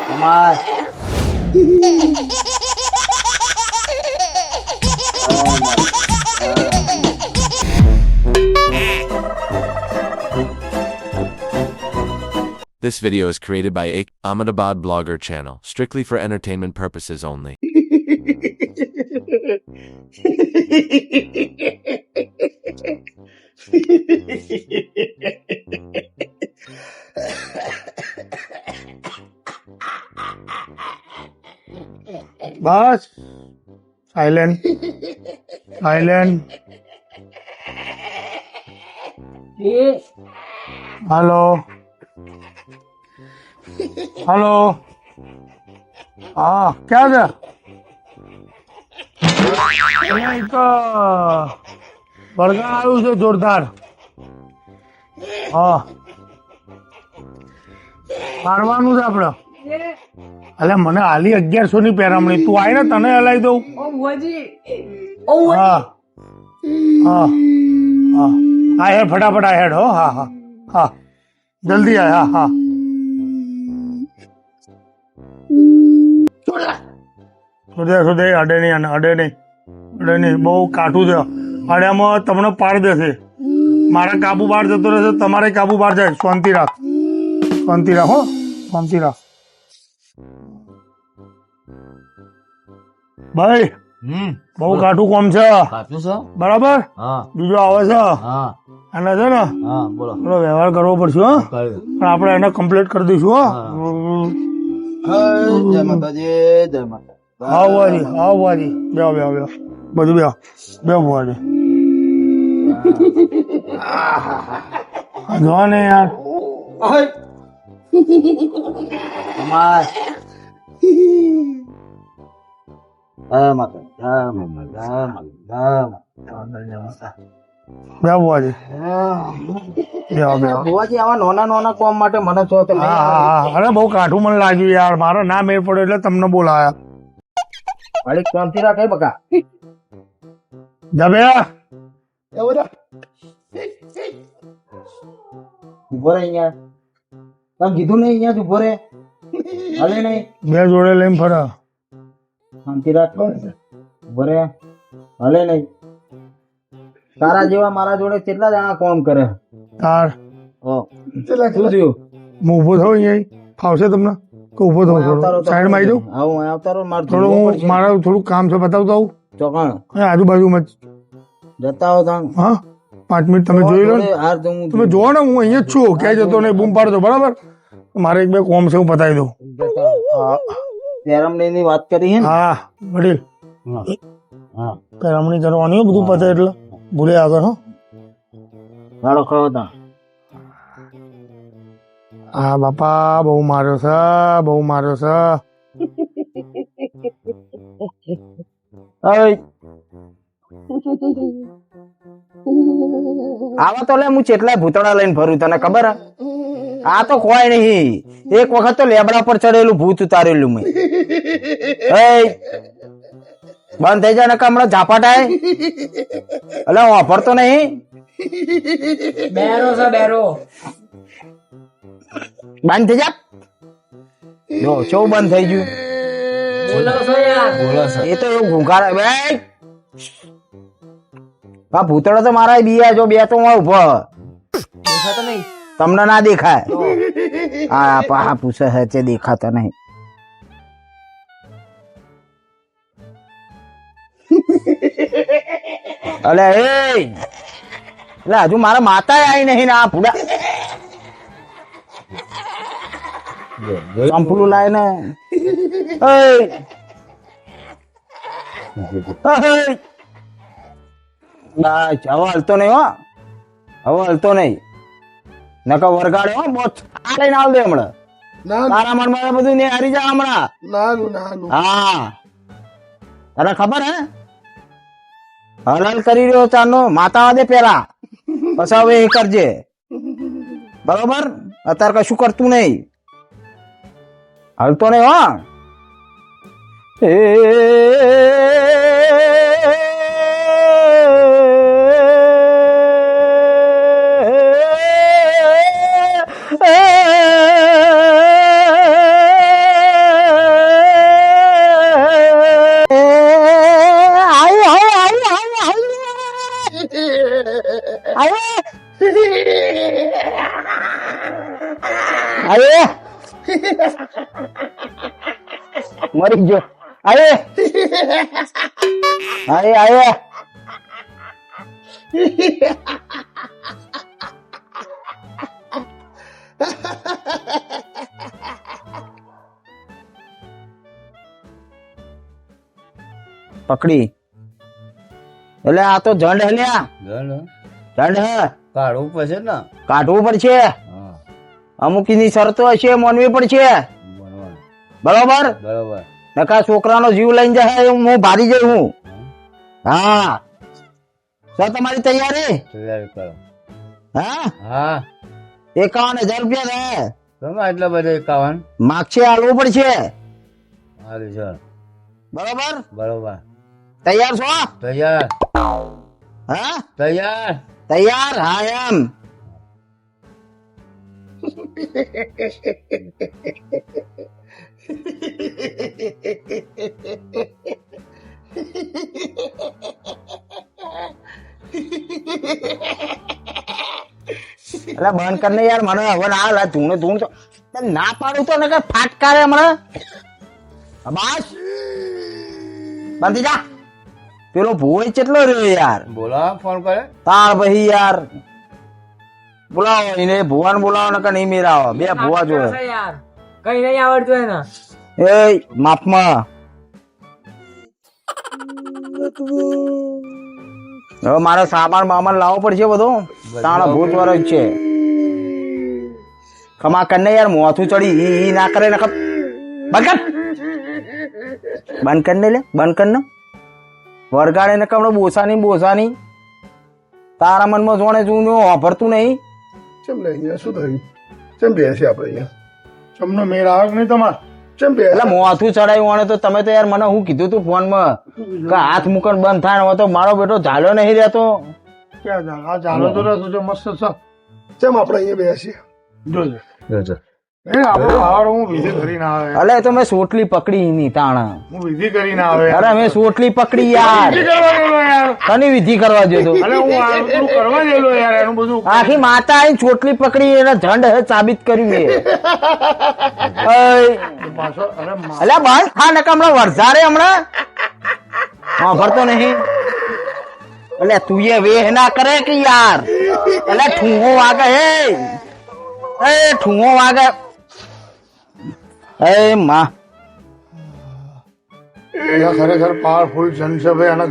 અમાર This video is created by a Ahmedabad blogger channel, strictly for entertainment purposes only. बस silent silent hello hello हाँ क्या છે અહીંયા એક બળગા આવ્યું છે જોરદાર હા મારવાનું છે આપડે અલે મને હાલી 1100 ની પેરામણી તું આય ને તને હલાઈ દઉં હા હા હા આ હેડ ફટાફટ આ હેડ હો હા હા હા જલ્દી આય હા હા સુધે અડે નહીં બહુ કાઠું છે અડ્યામાં તમને પાડ દેશે મારા કાબુ બહાર જતો રહેશે તમારે કાબુ બહાર જાય શાંતિ રાખ હો શાંતિ રાખ ભાઈ બહુ કાઠું કોમ છે બરાબર બીજો આવે છે અને છે ને થોડો વ્યવહાર કરવો પડશે હો પણ આપણે એને કમ્પ્લીટ કરી દઈશું હો જય માતાજી જય માતા આવવાજી બે બધું બે ભુવાજી જો ને યાર અમાર જય માતા બે ભુવાજી ભુવાજી આવા નાના કામ માટે મને છો તમે હા અરે બહુ કાઠું મને લાગ્યું યાર મારો ના મેળ પડ્યો એટલે તમને બોલાયા વાળી કામથી રાખે બકા જબે ઉભો રે અહીંયા તમે કીધું નહીં અહીંયા ઉભો રે હાલે નહીં બે જોડે લઈને ફરે શાંતિ રાખ ઉભો રે હાલે નહીં તારા જેવા મારા જોડે કેટલા જણા કામ કરે તાર શું થયું હું ઉભો થયો અહીંયા ફાવશે તમને તો ઉભો થયો સાઈડ માં આવી જાઉં આવું આવતારો મારે થોડું મારે થોડું કામ છે બતાવતો આવું ચોકણ આજુબાજુમાં જતા હો તાણ હા 5 મિનિટ તમે જોઈ લો ને હાર તો હું તમે જોવો ને હું અહીંયા જ છું ક્યાંય જતો નહીં બૂમ પાડતો બરાબર મારે એક બે કોમ છે હું પતાવી દઉં પેરમણી ની વાત કરી હે ને હા વડીલ હા પેરામણી કરવાની હોય બધું પતે એટલે ભૂલે આગળ હો વાળો ખરો તા હા બાપા બહુ માર્યો છે આવા તો લે હું ચેટલા ભૂતળા લઈને ફરું તને ખબર હે? આ તો કોઈ નહીં એક વખત તો લેબડા પર ચડેલું ભૂત ઉતારેલું મેં બંધ થઈ જાય ને હમણાં ઝાપટાય એટલે વાપરતો નહીં બેરો બંધ થઈ જા જો ચો બંધ થઈ ગયું એ તો એવું ઘૂંઘાડે આ ભૂતળો તો મારા બીયા જો બે તો હું ઉભો તમને ના દેખાય હા પા પૂછે છે તે દેખાતા નહીં અલે એટલે હજુ મારા માતા આવી નહીં ને આ ભૂડા સંપલું લાય ને બસ હવે હલતો નહીં હો હવે હલતો નહીં નકર વરગાડે હો બહુ લઈને આવ દે હમણાં તારા મનમાં બધું ને હારી જા હમણાં હા તને ખબર હે હલાલ કરી રહ્યો ચાનો માતા દે પેલા પછી હવે એ કરજે બરોબર અત્યારે કશું કરતું નહીં હલતો નહીં હો આયે મરી ગયો આયે આયે આયે પકડી એટલે આ તો ઝંડ હે લ્યા ઝંડ હે કાઢવું પડશે ને. કાઢવું પડશે હા અમુક ની શરતો હશે માનવી પડશે બરોબર બરોબર. નકા છોકરાનો જીવ લઈને જાય હું ભારી જઈ હું હા સર તમારી તૈયારી તૈયારી કરો. હા હા 51,000 રૂપિયા છે તમે એટલા બધા 51. માગશે હાલવું પડશે સારું છે. બરોબર બરોબર. તૈયાર છો તૈયાર હા તૈયાર. તૈયાર હા એમ એટલે બંધ કરીને યાર મને હવે ના લા ધૂણ ધૂણ તો ના પાડું તો ને કે ફાટકારે હમણાં બસ બંધી જા પેલો ભોય કેટલો રહ્યો યાર બોલા ફોન કરે. તાર ભાઈ યાર બોલાવો એને ભુવાને બોલાવો ને કે નહીં મેરાવો બે ભુવા જોડે યાર કઈ નહીં આવડતું એને. એ માપમાં હવે મારે સામાન બામાન લાવવો પડશે બધો તાણ ભૂત વાળો જ છે ખમા કરીને યાર મોથું ચડી ઈ ના કરે ને બંધ કર બંધ કરીને લે બંધ કરીને વરગાડે ને કમણો બોસાની તારા મનમાં જોણે જૂનું વાપરતું નહીં ચમ લે અહીંયા શું થયું ચમ બેસે આપણે અહીંયા તમને મેળ આવે કે નહીં તમારે ચમ બે એટલે મોથું ચડાવ્યું અને તો તમે તો યાર મને હું કીધું તું ફોનમાં કે હાથ મુકન બંધ થાય ને હવે તો મારો બેટો ઝાલ્યો નહીં રહેતો ક્યાં જા આ ચાલો તો રહેતો છે મસ્ત છે ચમ આપણે અહીંયા બેસીએ જોજે જોજો. એ આપણો ખાવાનો હું વિધિ કરીને આવે અલે તો મેં સોટલી પકડી ની તાણ હું વિધિ કરીને આવે અરે મેં સોટલી પકડી યાર વિધિ કરવા ગયેલો યાર. કની વિધિ કરવા જોતો અરે હું આ બધું કરવા ગયેલો યાર એનું બધું આખી માતા આઈ ચોટલી પકડી એને ઝંડ હે સાબિત કર્યું એ પાછો અરે અલ્યા બંધ થા નકા હમણાં વરસાડે હમણાં ભરતો નહીં એટલે તું એ વેહ ના કરે કે યાર એટલે ઠૂંગો વાગે હે એ ઠૂંગો વાગે એ માં ખરેખર પાવરફુલ જન છે ભાઈ આને